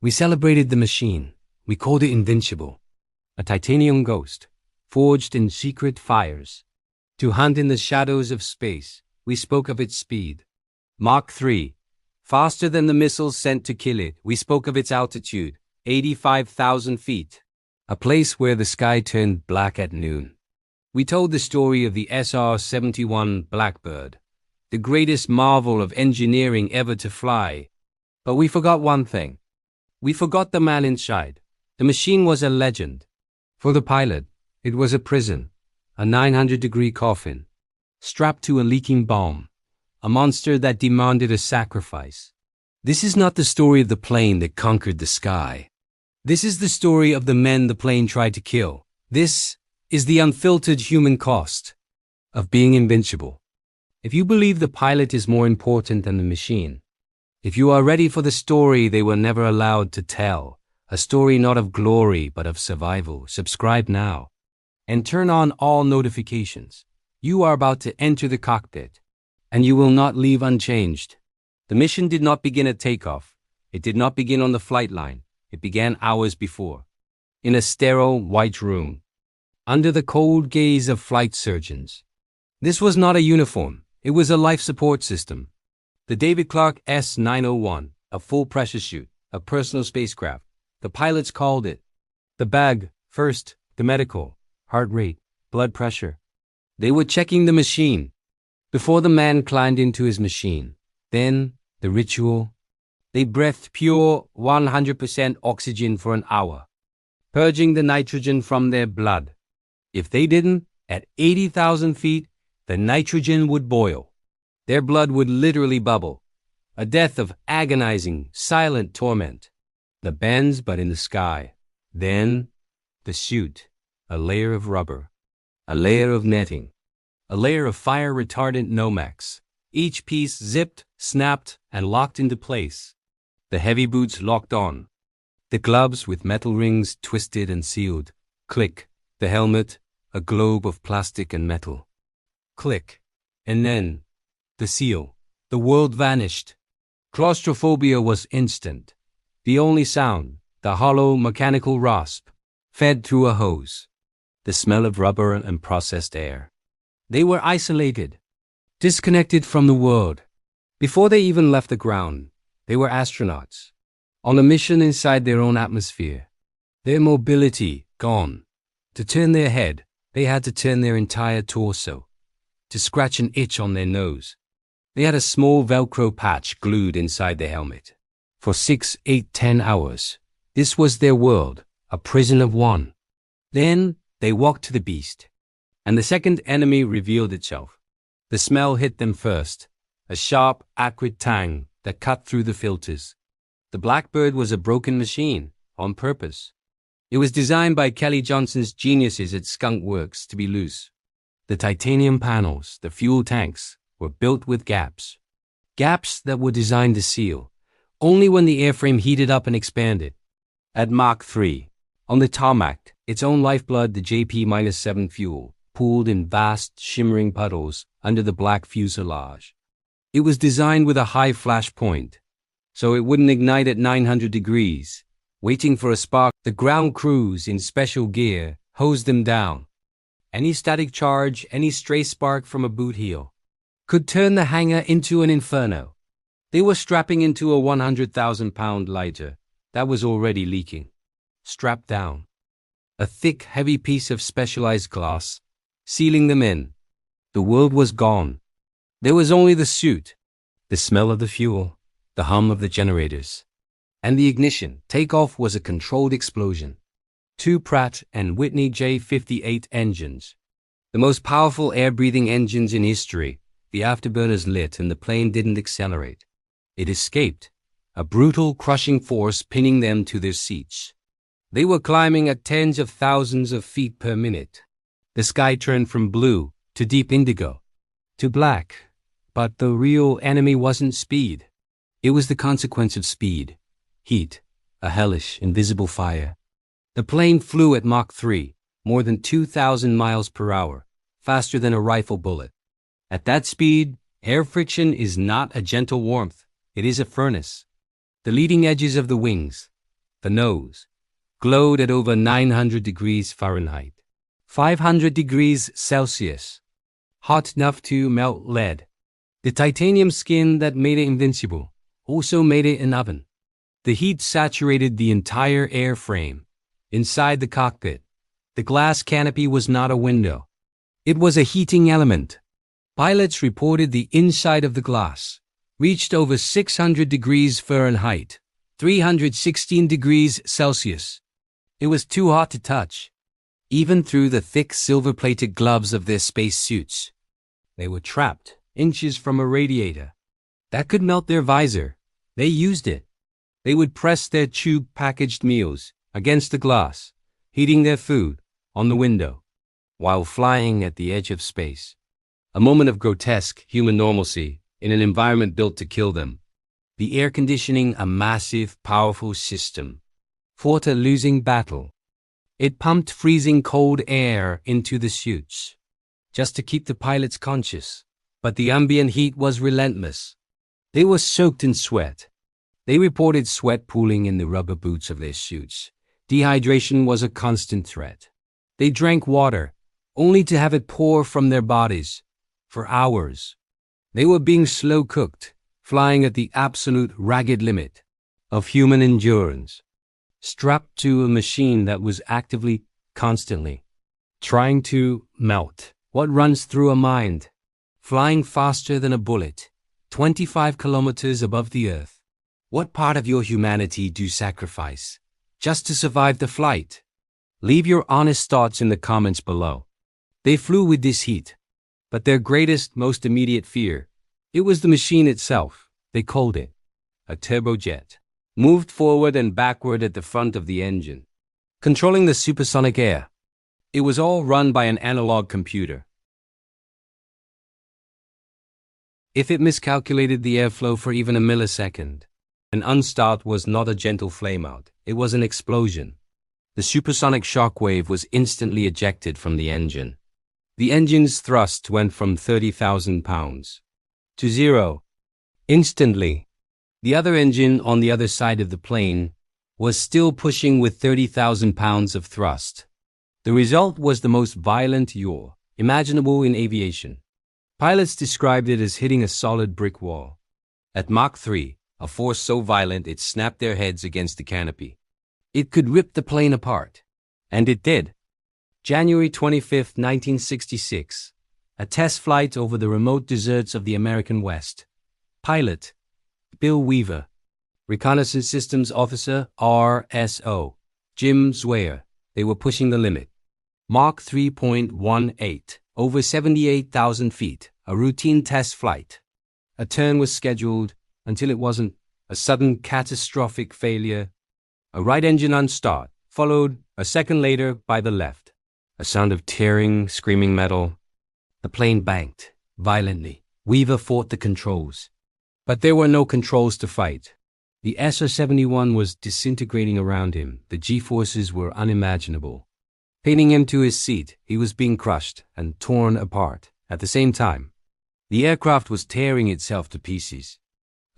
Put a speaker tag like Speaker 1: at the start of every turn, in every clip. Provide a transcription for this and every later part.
Speaker 1: We celebrated the machine. We called it invincible. A titanium ghost, forged in secret fires. To hunt in the shadows of space, we spoke of its speed. Mach 3. Faster than the missiles sent to kill it, we spoke of its altitude, 85,000 feet. A place where the sky turned black at noon. We told the story of the SR-71 Blackbird, the greatest marvel of engineering ever to fly. But we forgot one thing. We forgot the man inside. The machine was a legend. For the pilot, it was a prison, a 900-degree coffin, strapped to a leaking bomb, a monster that demanded a sacrifice. This is not the story of the plane that conquered the sky. This is the story of the men the plane tried to kill. This is the unfiltered human cost of being invincible. If you believe the pilot is more important than the machine, if you are ready for the story they were never allowed to tell, a story not of glory but of survival, subscribe now and turn on all notifications. You are about to enter the cockpit, and you will not leave unchanged. The mission did not begin at takeoff. It did not begin on the flight line. It began hours before, in a sterile white room, under the cold gaze of flight surgeons. This was not a uniform. It was a life support system. The David Clark S-901, a full-pressure chute, a personal spacecraft. The pilots called it the bag. First, the medical, heart rate, blood pressure. They were checking the machine before the man climbed into his machine. Then, the ritual. They breathed pure 100% oxygen for an hour, purging the nitrogen from their blood. If they didn't, at 80,000 feet, the nitrogen would boil. Their blood would literally bubble. A death of agonizing, silent torment. The bends, but in the sky. Then, the chute, a layer of rubber, a layer of netting, a layer of fire-retardant Nomex. Each piece zipped, snapped, and locked into place. The heavy boots locked on. The gloves with metal rings twisted and sealed. Click. The helmet, a globe of plastic and metal. Click. And then, the seal. The world vanished. Claustrophobia was instant. The only sound, the hollow mechanical rasp, fed through a hose. The smell of rubber and processed air. They were isolated, disconnected from the world. Before they even left the ground, they were astronauts, on a mission inside their own atmosphere. Their mobility gone. To turn their head, they had to turn their entire torso. To scratch an itch on their nose, they had a small Velcro patch glued inside the helmet. For 6, 8, 10 hours, this was their world, a prison of one. Then they walked to the beast, and the second enemy revealed itself. The smell hit them first, a sharp, acrid tang that cut through the filters. The Blackbird was a broken machine, on purpose. It was designed by Kelly Johnson's geniuses at Skunk Works to be loose. The titanium panels, the fuel tanks, were built with gaps. Gaps that were designed to seal, only when the airframe heated up and expanded. At Mach 3, on the tarmac, its own lifeblood, the JP-7 fuel, pooled in vast, shimmering puddles under the black fuselage. It was designed with a high flash point, so it wouldn't ignite at 900 degrees. Waiting for a spark, the ground crews in special gear hosed them down. Any static charge, any stray spark from a boot heel, could turn the hangar into an inferno. They were strapping into a 100,000-pound lighter that was already leaking. Strapped down. A thick, heavy piece of specialized glass, sealing them in. The world was gone. There was only the suit, the smell of the fuel, the hum of the generators. And the ignition. Takeoff was a controlled explosion. 2 Pratt & Whitney J58 engines. The most powerful air-breathing engines in history. The afterburners lit and the plane didn't accelerate. It escaped, a brutal, crushing force pinning them to their seats. They were climbing at tens of thousands of feet per minute. The sky turned from blue to deep indigo, to black. But the real enemy wasn't speed. It was the consequence of speed. Heat, a hellish, invisible fire. The plane flew at Mach 3, more than 2,000 miles per hour, faster than a rifle bullet. At that speed, air friction is not a gentle warmth. It is a furnace. The leading edges of the wings, The nose glowed at over 900 degrees Fahrenheit, 500 degrees Celsius, hot enough to melt lead. The titanium skin that made it invincible also made it an oven. The heat saturated the entire airframe. Inside the cockpit, the glass canopy was not a window. It was a heating element. Pilots reported the inside of the glass reached over 600 degrees Fahrenheit, 316 degrees Celsius. It was too hot to touch, even through the thick silver-plated gloves of their space suits. They were trapped inches from a radiator that could melt their visor. They used it. They would press their tube-packaged meals against the glass, heating their food on the window, while flying at the edge of space. A moment of grotesque human normalcy in an environment built to kill them. The air conditioning, a massive, powerful system, fought a losing battle. It pumped freezing cold air into the suits, just to keep the pilots conscious. But the ambient heat was relentless. They were soaked in sweat. They reported sweat pooling in the rubber boots of their suits. Dehydration was a constant threat. They drank water, only to have it pour from their bodies, for hours. They were being slow-cooked, flying at the absolute ragged limit of human endurance, strapped to a machine that was actively, constantly, trying to melt what runs through a mind, flying faster than a bullet, 25 kilometers above the earth. What part of your humanity do you sacrifice just to survive the flight? Leave your honest thoughts in the comments below. They flew with this heat, but their greatest, most immediate fear, it was the machine itself. They called it a turbojet, moved forward and backward at the front of the engine, controlling the supersonic air. It was all run by an analog computer. If it miscalculated the airflow for even a millisecond, an unstart was not a gentle flameout, it was an explosion. The supersonic shockwave was instantly ejected from the engine. The engine's thrust went from 30,000 pounds to zero. Instantly, the other engine on the other side of the plane was still pushing with 30,000 pounds of thrust. The result was the most violent yaw imaginable in aviation. Pilots described it as hitting a solid brick wall. At Mach 3, a force so violent it snapped their heads against the canopy. It could rip the plane apart. And it did. January 25, 1966. A test flight over the remote deserts of the American West. Pilot Bill Weaver. Reconnaissance Systems Officer RSO Jim Swear. They were pushing the limit. Mach 3.18. Over 78,000 feet. A routine test flight. A turn was scheduled until it wasn't. A sudden catastrophic failure. A right engine unstart, followed a second later by the left. A sound of tearing, screaming metal. The plane banked violently. Weaver fought the controls. But there were no controls to fight. The SR-71 was disintegrating around him. The G-forces were unimaginable. Pinning him to his seat, he was being crushed and torn apart. At the same time, the aircraft was tearing itself to pieces.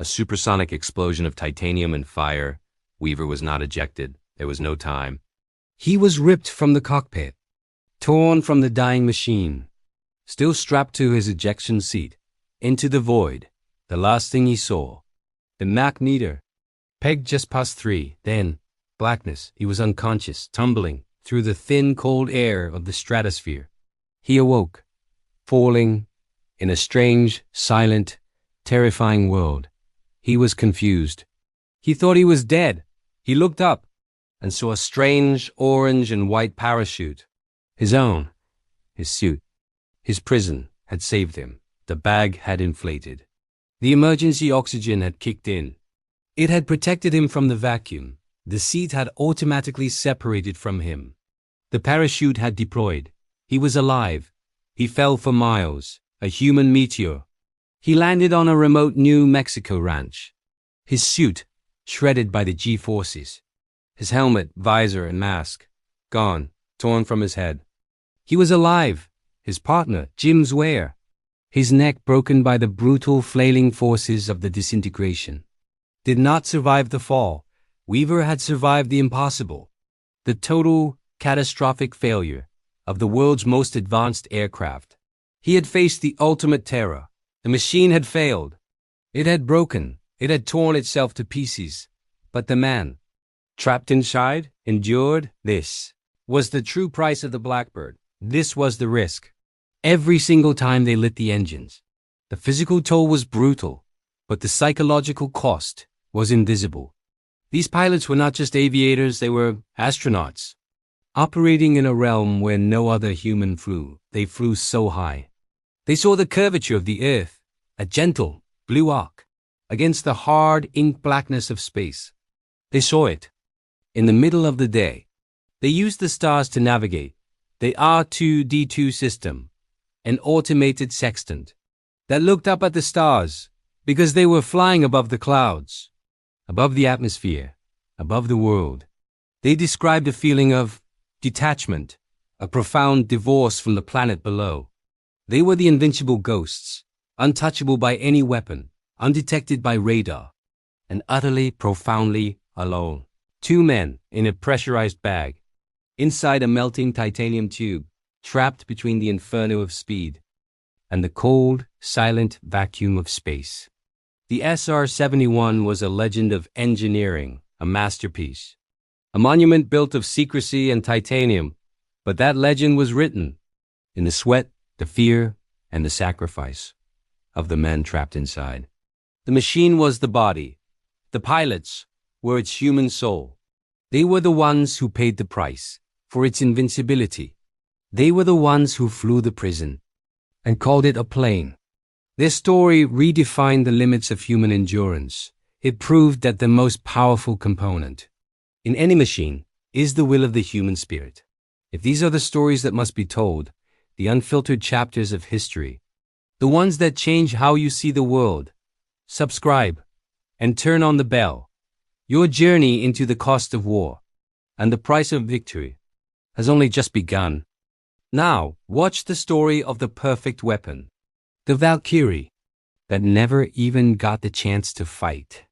Speaker 1: A supersonic explosion of titanium and fire. Weaver was not ejected. There was no time. He was ripped from the cockpit, torn from the dying machine, still strapped to his ejection seat, into the void. The last thing he saw, the Mach-meter, pegged just past 3. Then, blackness. He was unconscious, tumbling through the thin, cold air of the stratosphere. He awoke, falling in a strange, silent, terrifying world. He was confused. He thought he was dead. He looked up and saw a strange orange and white parachute. His own, his suit, his prison had saved him. The bag had inflated. The emergency oxygen had kicked in. It had protected him from the vacuum. The seat had automatically separated from him. The parachute had deployed. He was alive. He fell for miles, a human meteor. He landed on a remote New Mexico ranch. His suit, shredded by the G-forces. His helmet, visor, and mask, gone, torn from his head. He was alive. His partner, Jim Swear. His neck broken by the brutal, flailing forces of the disintegration. Did not survive the fall, Weaver had survived the impossible, the total catastrophic failure of the world's most advanced aircraft. He had faced the ultimate terror. The machine had failed. It had broken. It had torn itself to pieces. But the man, trapped inside, endured. This was the true price of the Blackbird. This was the risk. Every single time they lit the engines, the physical toll was brutal, but the psychological cost was invisible. These pilots were not just aviators, they were astronauts. Operating in a realm where no other human flew, they flew so high. They saw the curvature of the Earth, a gentle, blue arc, against the hard ink blackness of space. They saw it. In the middle of the day, they used the stars to navigate. The R2-D2 system, an automated sextant that looked up at the stars because they were flying above the clouds, above the atmosphere, above the world. They described a feeling of detachment, a profound divorce from the planet below. They were the invincible ghosts, untouchable by any weapon, undetected by radar, and utterly, profoundly alone. Two men in a pressurized bag, inside a melting titanium tube, trapped between the inferno of speed and the cold, silent vacuum of space. The SR-71 was a legend of engineering, a masterpiece, a monument built of secrecy and titanium, but that legend was written in the sweat, the fear, and the sacrifice of the men trapped inside. The machine was the body. The pilots were its human soul. They were the ones who paid the price for its invincibility. They were the ones who flew the prison and called it a plane. Their story redefined the limits of human endurance. It proved that the most powerful component in any machine is the will of the human spirit. If these are the stories that must be told, the unfiltered chapters of history, the ones that change how you see the world, subscribe and turn on the bell. Your journey into the cost of war and the price of victory has only just begun. Now, watch the story of the perfect weapon, the Valkyrie, that never even got the chance to fight.